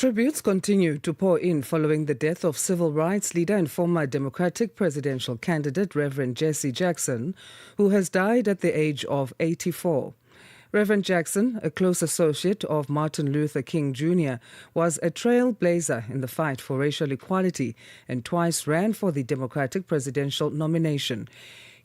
Tributes continue to pour in following the death of civil rights leader and former Democratic presidential candidate Reverend Jesse Jackson, who has died at the age of 84. Reverend Jackson, a close associate of Martin Luther King Jr., was a trailblazer in the fight for racial equality and twice ran for the Democratic presidential nomination.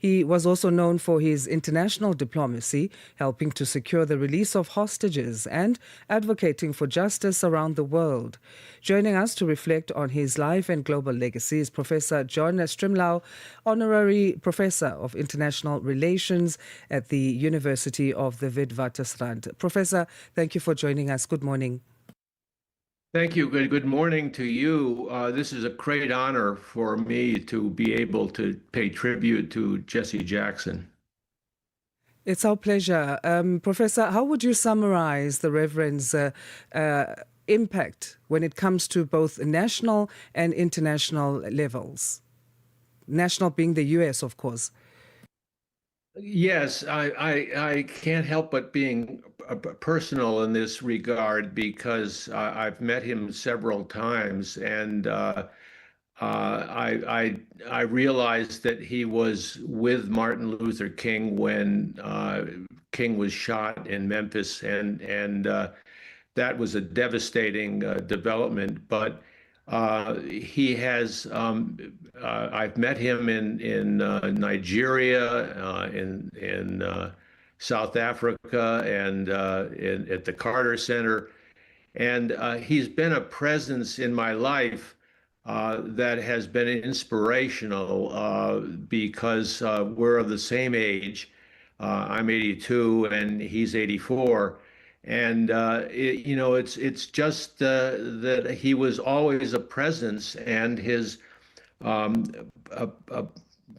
He was also known for his international diplomacy, helping to secure the release of hostages and advocating for justice around the world. Joining us to reflect on his life and global legacy is Professor John Stremlau, honorary professor of international relations at the University of the Witwatersrand. Professor, thank you for joining us. Good morning. Thank you. Good morning to you. This is a great honor for me to be able to pay tribute to Jesse Jackson. It's our pleasure. Professor, how would you summarize the Reverend's impact when it comes to both national and international levels? National being the U.S., of course. Yes, I can't help but being personal in this regard because I've met him several times, and I realized that he was with Martin Luther King when King was shot in Memphis, and that was a devastating development. But he has. I've met him in Nigeria, in South Africa, and at the Carter Center, and he's been a presence in my life that has been inspirational because we're of the same age. I'm 82 and he's 84. And it's just that he was always a presence, and his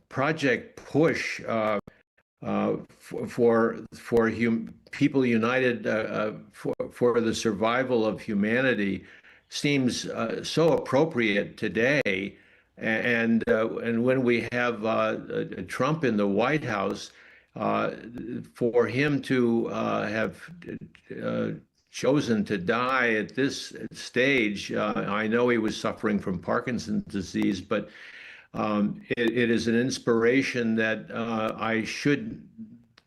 project push for people united for the survival of humanity seems so appropriate today. And when we have Trump in the White House, for him to have chosen to die at this stage, I know he was suffering from Parkinson's disease, but it is an inspiration that I should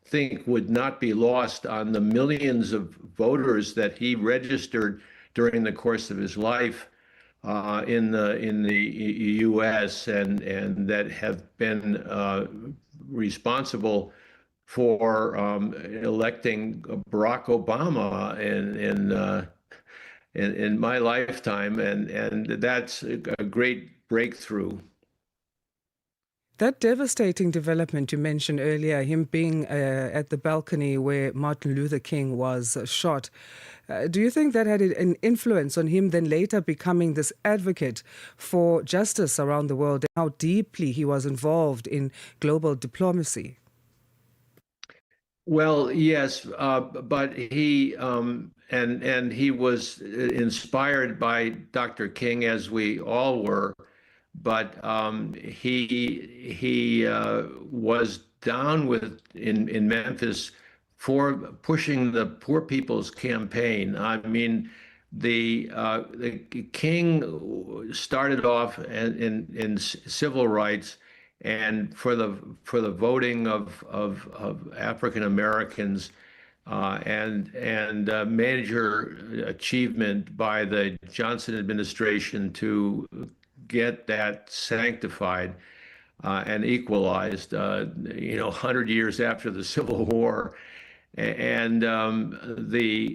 think would not be lost on the millions of voters that he registered during the course of his life in the U.S. and that have been responsible for electing Barack Obama in my lifetime, and that's a great breakthrough. That devastating development you mentioned earlier, him being at the balcony where Martin Luther King was shot, do you think that had an influence on him then later becoming this advocate for justice around the world, and how deeply he was involved in global diplomacy? Well, yes, but he and he was inspired by Dr. King, as we all were. But he was down with in Memphis for pushing the Poor People's Campaign. I mean, the King started off in civil rights and for the voting of African Americans, and major achievement by the Johnson administration to get that sanctified and equalized, 100 years after the Civil War, and the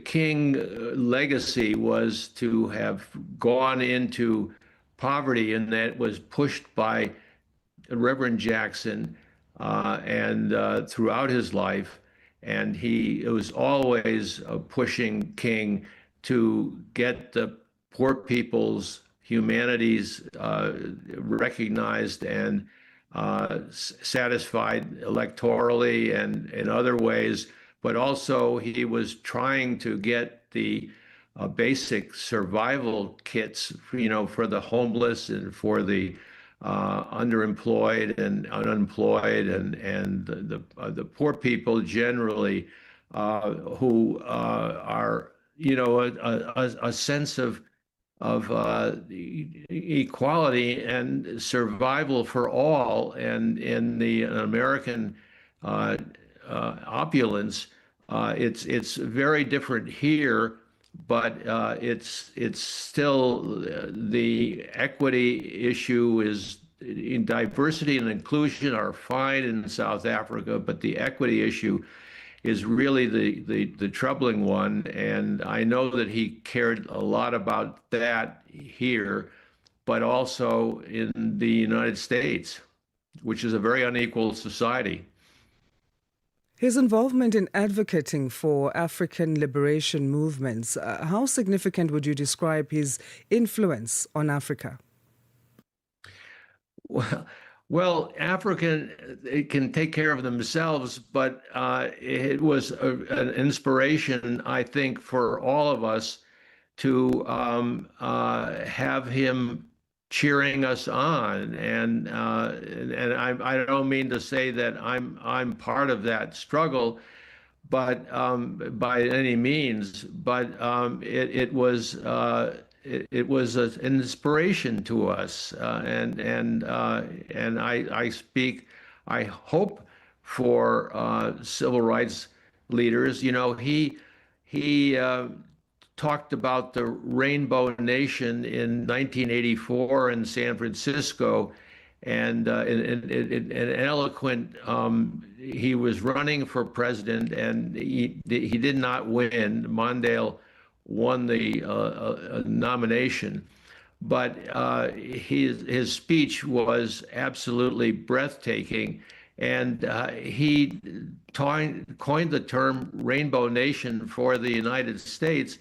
King legacy was to have gone into poverty, and that was pushed by Reverend Jackson and throughout his life, and he was always pushing King to get the poor people's humanities recognized and satisfied electorally and in other ways, but also he was trying to get the basic survival kits, for the homeless and for the underemployed and unemployed and the poor people generally who are a sense of equality and survival for all, and in the American uh, opulence, it's very different here, but it's still the equity issue is in diversity and inclusion are fine in South Africa, but the equity issue is really the troubling one. And I know that he cared a lot about that here, but also in the United States, which is a very unequal society. His involvement in advocating for African liberation movements, how significant would you describe his influence on Africa? Well, African it can take care of themselves, but it was an inspiration, I think, for all of us to have him cheering us on, and I don't mean to say that I'm part of that struggle, but by any means. But it was an inspiration to us, and I speak, I hope for civil rights leaders. He talked about the Rainbow Nation in 1984 in San Francisco, and an eloquent. He was running for president, and he did not win. Mondale won the nomination, but his speech was absolutely breathtaking, and he coined the term Rainbow Nation for the United States.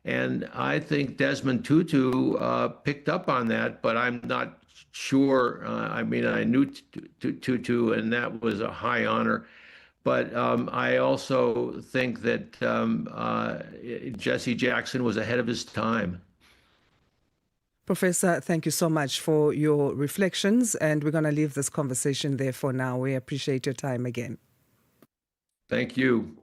And I think Desmond Tutu picked up on that, but I'm not sure. I mean, I knew Tutu, and that was a high honor. But I also think that Jesse Jackson was ahead of his time. Professor, thank you so much for your reflections, and we're going to leave this conversation there for now. We appreciate your time again. Thank you.